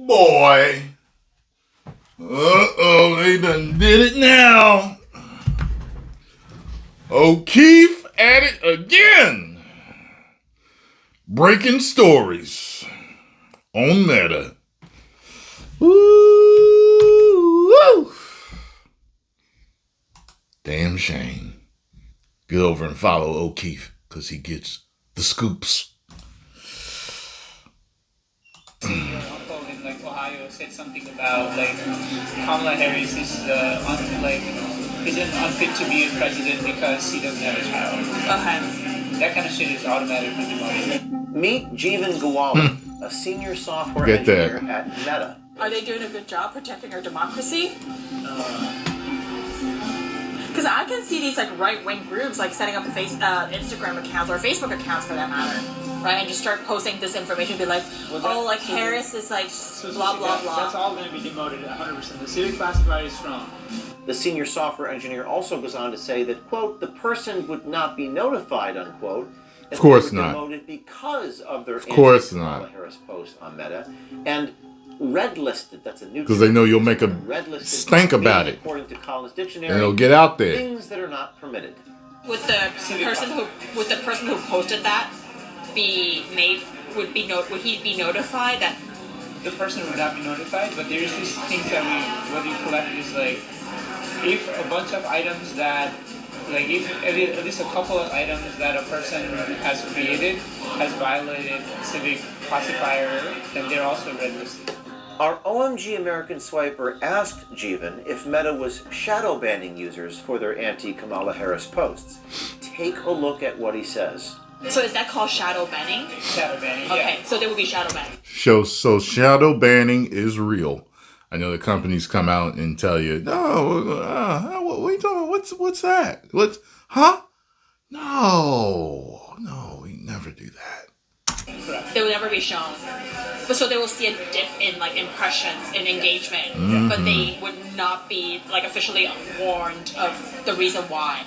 boy. Uh-oh, they done did it now. O'Keefe at it again. Breaking stories on Meta. Woo! Damn shame. Get over and follow O'Keefe, because he gets the scoops. Your uncle in Ohio said something about Kamala Harris is isn't unfit to be a president because he doesn't have a child. Okay. That kind of shit is automatically demoted. Meet Jeevan Gowali, a senior software engineer at Meta. Are they doing a good job protecting our democracy? Because I can see these right-wing groups setting up Instagram accounts or Facebook accounts for that matter, right? And just start posting disinformation, be like, Harris is blah blah blah. That's all going to be demoted 100%. The civic classified is strong. The senior software engineer also goes on to say that, quote, the person would not be notified, unquote. Of course not. Demoted because of their Anti-Kamala Harris post on Meta, and red listed. That's a new. Because they know you'll make a stink about it. According to Collins Dictionary, and it'll get out there. Things that are not permitted. Would the person who posted that would he be notified that? The person would not be notified, but there's these things that what we collect is if a bunch of items that if at least a couple of items that a person has created has violated civic classifier, then they're also red listed. Our OMG American Swiper asked Jeevan if Meta was shadow banning users for their anti-Kamala Harris posts. Take a look at what he says. So is that called shadow banning? Shadow banning, yeah. Okay, so there will be shadow banning. So shadow banning is real. I know the companies come out and tell you, no, what are you talking about? What's that? Huh? No, we never do that. They will never be shown. But so they will see a dip in impressions and engagement, but they would not be officially warned of the reason why.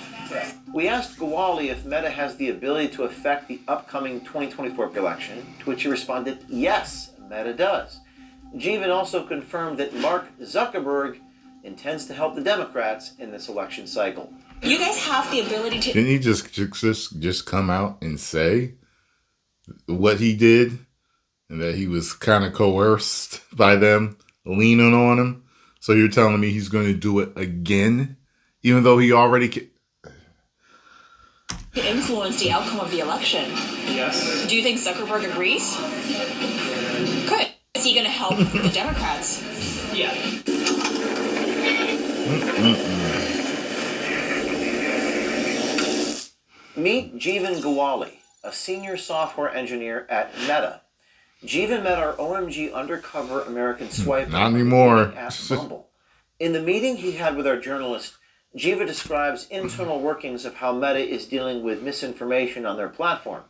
We asked Gowali if Meta has the ability to affect the upcoming 2024 election, to which he responded, yes, Meta does. Jeevan also confirmed that Mark Zuckerberg intends to help the Democrats in this election cycle. You guys have the ability to... Didn't he just come out and say what he did, and that he was kind of coerced by them leaning on him? So you're telling me he's going to do it again, even though he already... influence the outcome of the election. Yes. Do you think Zuckerberg agrees? Good. Is he going to help the Democrats? Yeah. Meet Jeevan Gowali, a senior software engineer at Meta. Jeevan met our OMG undercover American Swiper. Not anymore. At Bumble. In the meeting he had with our journalist, Jeeva describes internal workings of how Meta is dealing with misinformation on their platform.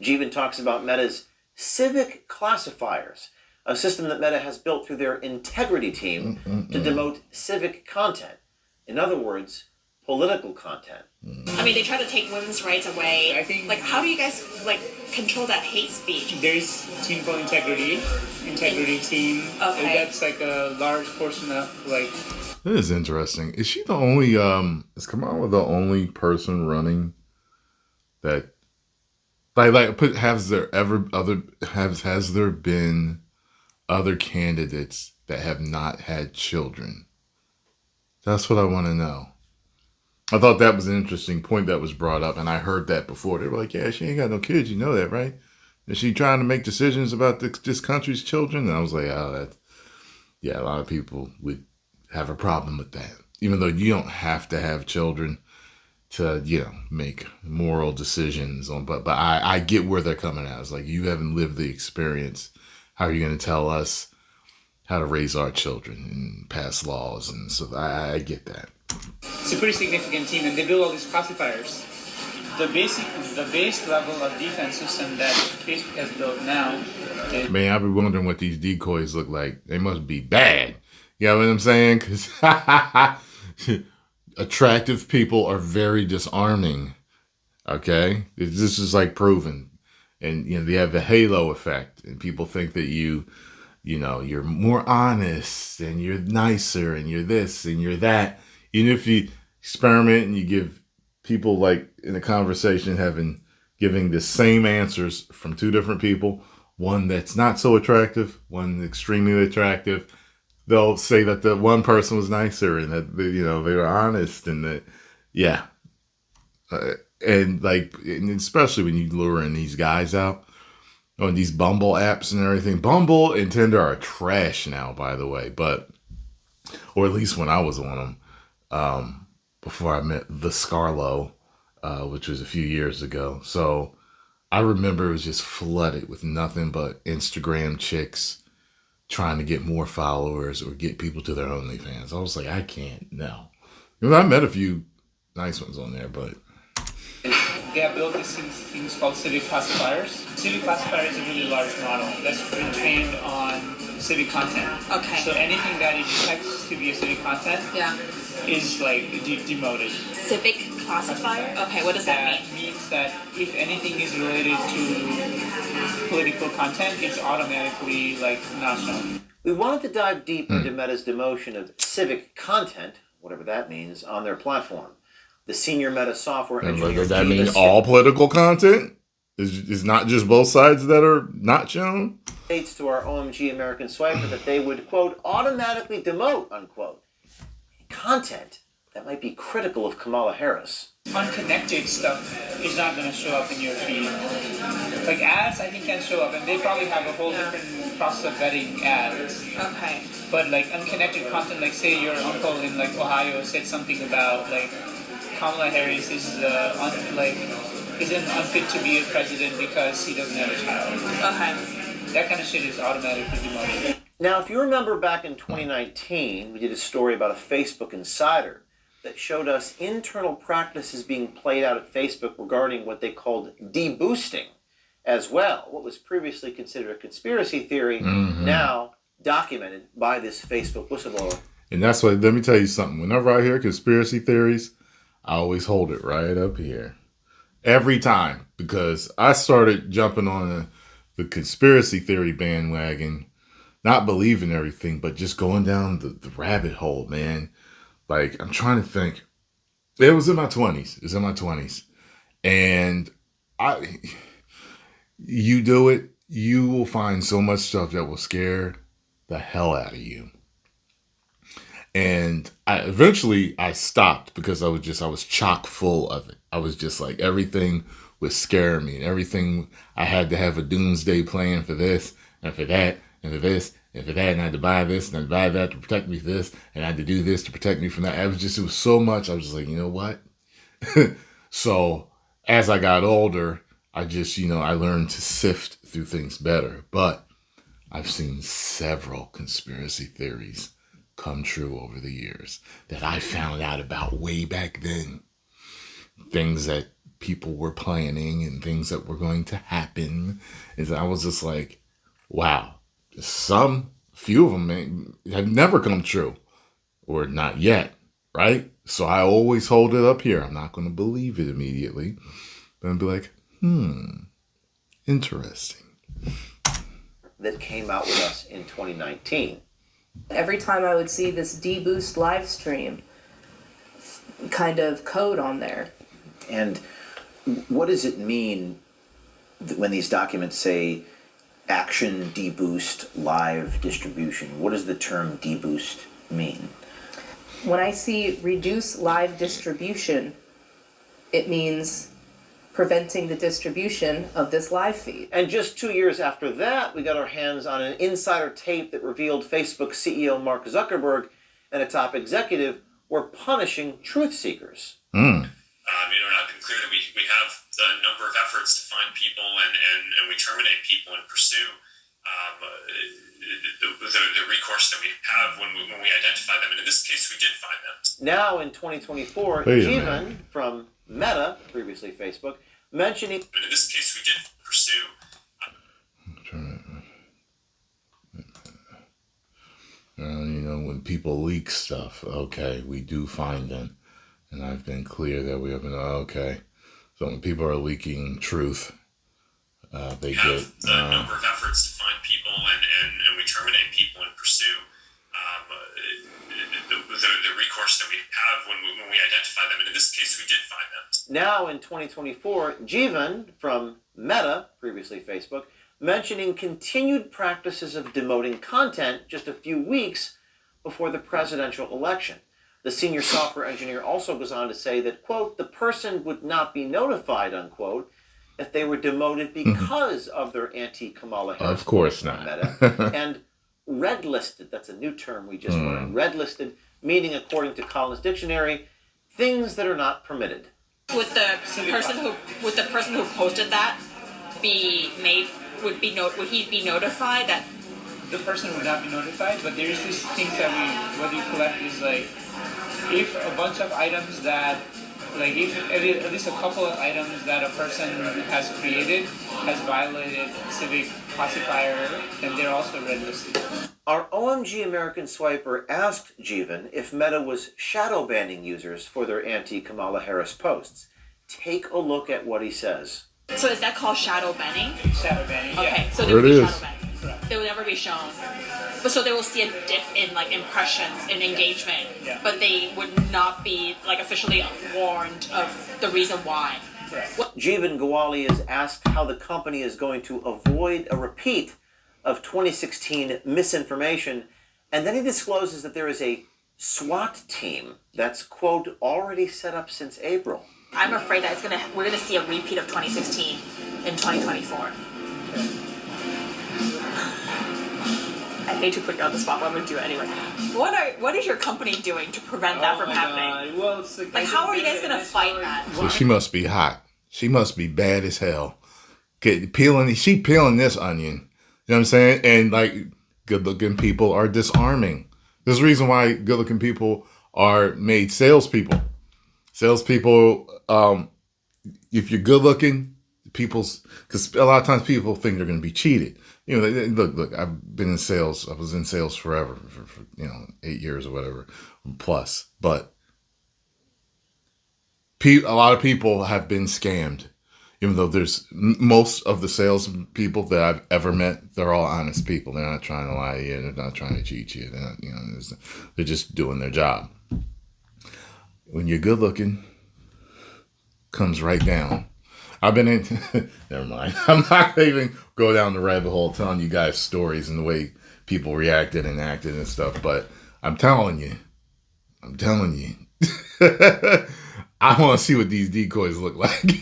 Jeevan talks about Meta's civic classifiers, a system that Meta has built through their integrity team to demote civic content. In other words, political content. I mean, they try to take women's rights away. I think, how do you guys control that hate speech? There's team called integrity team. Okay. That's a large portion of This is interesting. Is she the only? Is Kamala the only person running that? Has there been other candidates that have not had children? That's what I want to know. I thought that was an interesting point that was brought up, and I heard that before. They were like, "Yeah, she ain't got no kids. You know that, right? Is she trying to make decisions about this country's children?" And I was like, "Oh, a lot of people would have a problem with that, even though you don't have to have children to make moral decisions on, but I get where they're coming at. It's like, you haven't lived the experience. How are you going to tell us how to raise our children and pass laws? And so I get that. It's a pretty significant team, and they build all these classifiers. The base level of defense system that Facebook has built now. Man, I've been wondering what these decoys look like. They must be bad. You know what I'm saying? Because attractive people are very disarming. Okay? This is proven. And, they have the halo effect. And people think that you you're more honest and you're nicer and you're this and you're that. Even if you experiment and you give people like in a conversation giving the same answers from two different people, one that's not so attractive, one extremely attractive, they'll say that the one person was nicer and that they were honest and that and especially when you lure in these guys out on these Bumble apps and everything. Bumble and Tinder are trash now, by the way, or at least when I was on them, before I met the Scarlo, which was a few years ago. So I remember it was just flooded with nothing but Instagram chicks trying to get more followers or get people to their OnlyFans. I was like, I can't, no. I met a few nice ones on there, but they have built these things called civic classifiers. Civic classifier is a really large model that's been trained on civic content. Okay. So anything that it detects to be a civic content is like demoted. Civic classifier? Okay, what does that mean? That means that if anything is related to political content, it's automatically like not shown. We wanted to dive deep into Meta's demotion of civic content, whatever that means, on their platform. The senior Meta software engineer. Does that mean all political content? Is not just both sides that are not shown? States to our OMG American Swiper that they would, quote, automatically demote, unquote, content that might be critical of Kamala Harris. Unconnected stuff is not going to show up in your feed. Like ads, I think can show up, and they probably have a whole different process of vetting ads. Okay. But like unconnected content, like say your uncle in like Ohio said something about like Kamala Harris isn't unfit to be a president because he doesn't have a child. Okay. That kind of shit is automatically demoted. Now, if you remember back in 2019, we did a story about a Facebook insider that showed us internal practices being played out at Facebook regarding what they called deboosting as well. What was previously considered a conspiracy theory, now documented by this Facebook whistleblower. And that's why, let me tell you something. Whenever I hear conspiracy theories, I always hold it right up here. Every time. Because I started jumping on the conspiracy theory bandwagon, not believing everything, but just going down the rabbit hole, man. Like, I'm trying to think. It was in my 20s. And you do it, you will find so much stuff that will scare the hell out of you. And eventually I stopped because I was chock full of it. I was just like, everything was scaring me, and everything, I had to have a doomsday plan for this and for that and for this and for that, and I had to buy this and I had to buy that to protect me from this, and I had to do this to protect me from that. It was so much. I was just like, you know what? So as I got older, I just, I learned to sift through things better. But I've seen several conspiracy theories come true over the years that I found out about way back then. Things that people were planning and things that were going to happen. Is I was just like, wow, few of them have never come true, or not yet, right? So I always hold it up here. I'm not going to believe it immediately, but I'll be like, interesting. That came out with us in 2019. Every time I would see this deboost live stream kind of code on there. And what does it mean when these documents say action deboost live distribution? What does the term deboost mean? When I see reduce live distribution, it means preventing the distribution of this live feed. And just 2 years after that, we got our hands on an insider tape that revealed Facebook CEO Mark Zuckerberg and a top executive were punishing truth seekers. It has been clear that we have a number of efforts to find people and we terminate people and pursue the recourse that we have when we identify them. And in this case, we did find them. Now in 2024, Jeevan from Meta, previously Facebook, mentioning... And in this case, we did pursue... When people leak stuff, okay, we do find them. And I've been clear that we have been, okay. So when people are leaking truth, they have a number of efforts to find people and we terminate Now in 2024, Jeevan from Meta, previously Facebook, mentioning continued practices of demoting content just a few weeks before the presidential election. The senior software engineer also goes on to say that, quote, the person would not be notified, unquote, if they were demoted because of their anti-Kamala Harris. Of course not. Meta, and red-listed, that's a new term we just learned, red-listed, meaning, according to Collins Dictionary, things that are not permitted. Would the person who posted that would he be notified that? The person would not be notified, but there's these things that what we collect is like, if a bunch of items that, like if at least a couple of items that a person has created has violated civic classifier, then they're also red listed. Our OMG American Swiper asked Jeevan if Meta was shadow banning users for their anti-Kamala Harris posts. Take a look at what he says. So is that called shadow banning? Shadow banning, yeah. Okay, so they There would it be is. shadow banned. They will never be shown. But so they will see a dip in like impressions and engagement, Yeah. but they would not be like officially warned of the reason why. Correct. Jeevan Gowali is asked how the company is going to avoid a repeat of 2016 misinformation, and then he discloses that there is a SWAT team that's, quote, already set up since April. I'm afraid that we're gonna see a repeat of 2016 in 2024. I hate to put you on the spot, but I'm gonna do it anyway. What is your company doing to prevent that from happening? Well, it's Like, how are you guys gonna fight that? So she must be hot. She must be bad as hell. She peeling this onion. You know what I'm saying? And like, good-looking people are disarming. There's a reason why good-looking people are made salespeople. Salespeople, if you're good-looking, because a lot of times people think they're going to be cheated. You know, look, I've been in sales. I was in sales forever, for 8 years or whatever, plus. But a lot of people have been scammed. Even though there's most of the sales people that I've ever met, they're all honest people. They're not trying to lie to you. They're not trying to cheat you. They're not, they're just doing their job. When you're good looking, comes right down. I've been in. Never mind. I'm not gonna even go down the rabbit hole telling you guys stories and the way people reacted and acted and stuff. But I'm telling you. I want to see what these decoys look like.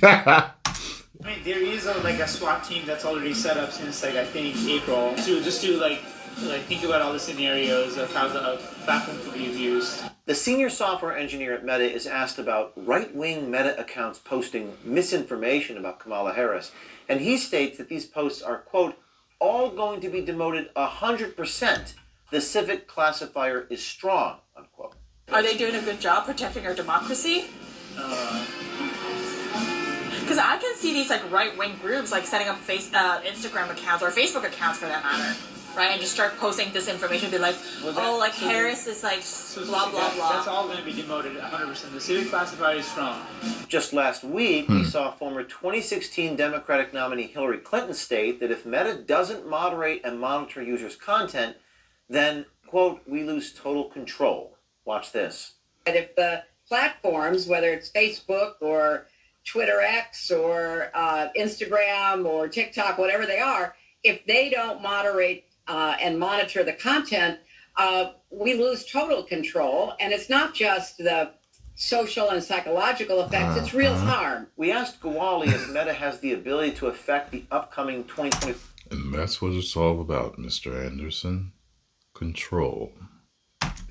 I mean, there is a SWAT team that's already set up since I think April to think about all the scenarios of how the platform could be abused. The senior software engineer at Meta is asked about right-wing Meta accounts posting misinformation about Kamala Harris, and he states that these posts are, quote, all going to be demoted 100%. The civic classifier is strong, unquote. Are they doing a good job protecting our democracy? Because I can see these right-wing groups setting up Instagram accounts or Facebook accounts for that matter, right? And just start posting disinformation, be like, Harris is blah blah blah. That's all going to be demoted 100%. The civic classifier is strong. Just last week, we saw former 2016 Democratic nominee Hillary Clinton state that if Meta doesn't moderate and monitor users' content, then, quote, we lose total control. Watch this. And if the platforms, whether it's Facebook or Twitter X or Instagram or TikTok, whatever they are, if they don't moderate and monitor the content, we lose total control. And it's not just the social and psychological effects, it's real harm. We asked Gowali if Meta has the ability to affect the upcoming 2020. And that's what it's all about, Mr. Anderson. Control.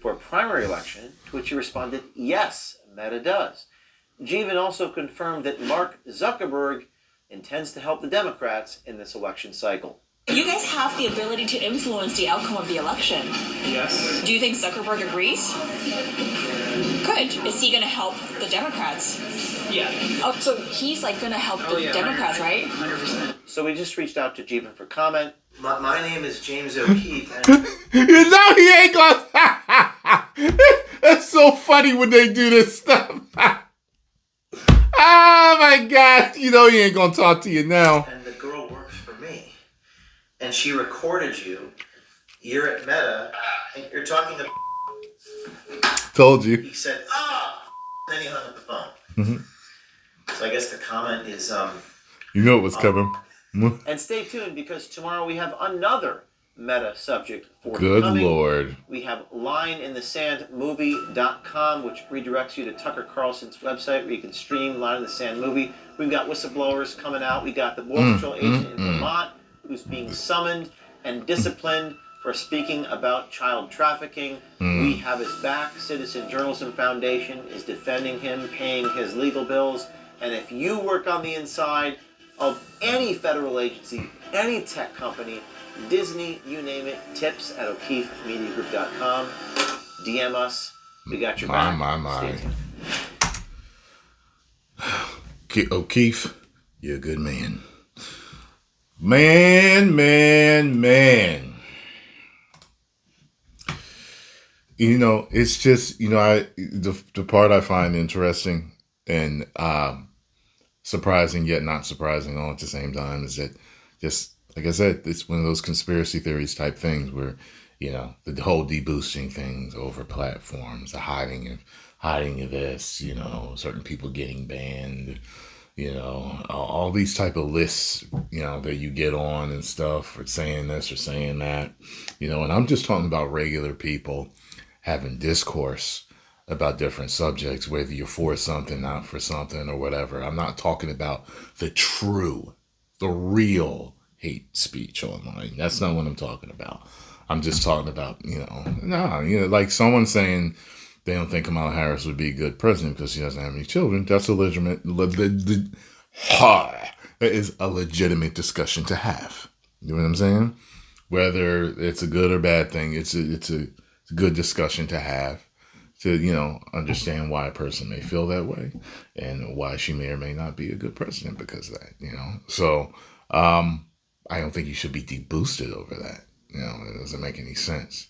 For a primary election, to which he responded, yes, Meta does. Jeevan also confirmed that Mark Zuckerberg intends to help the Democrats in this election cycle. You guys have the ability to influence the outcome of the election. Yes. Do you think Zuckerberg agrees? Good. Is he going to help the Democrats? Yeah. Oh, so he's going to help the Democrats, right? 100%. So we just reached out to Jeevan for comment. My name is James O'Keefe. And You know he ain't gonna. That's so funny when they do this stuff. Oh my God! You know he ain't gonna talk to you now. and the girl works for me. And she recorded you. You're at Meta. And you're talking to. Told you. He said, then he hung up the phone. So I guess the comment is, You know what's coming. and stay tuned because tomorrow we have another meta subject for Good coming. Lord. We have lineinthesandmovie.com, which redirects you to Tucker Carlson's website where you can stream Line in the Sand movie. We've got whistleblowers coming out. We got the Border Patrol agent in Vermont who's being summoned and disciplined for speaking about child trafficking. We have his back. Citizen Journalism Foundation is defending him, paying his legal bills. And if you work on the inside of any federal agency, any tech company, Disney, you name it, tips at O'KeefeMediaGroup.com. DM us. We got your back. My. O'Keefe, you're a good man. Man. You know, it's just, you know, the part I find interesting and surprising yet not surprising all at the same time is that just, like I said, it's one of those conspiracy theories type things where, you know, the whole deboosting things over platforms, the hiding of this, you know, certain people getting banned, you know, all these type of lists, you know, that you get on and stuff for saying this or saying that, you know, and I'm just talking about regular people having discourse about different subjects, whether you're for something, not for something or whatever. I'm not talking about the real hate speech online. That's not what I'm talking about. I'm just talking about, you know, like someone saying they don't think Kamala Harris would be a good president because she doesn't have any children. That's a that is a legitimate discussion to have. You know what I'm saying? Whether it's a good or bad thing, it's a good discussion to have to, you know, understand why a person may feel that way and why she may or may not be a good president because of that, you know. So, I don't think you should be deboosted over that. You know, it doesn't make any sense.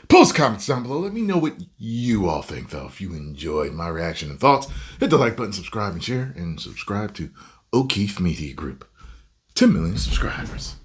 Post comments down below. Let me know what you all think, though. If you enjoyed my reaction and thoughts, hit the like button, subscribe, and share. And subscribe to O'Keefe Media Group. 10 million subscribers.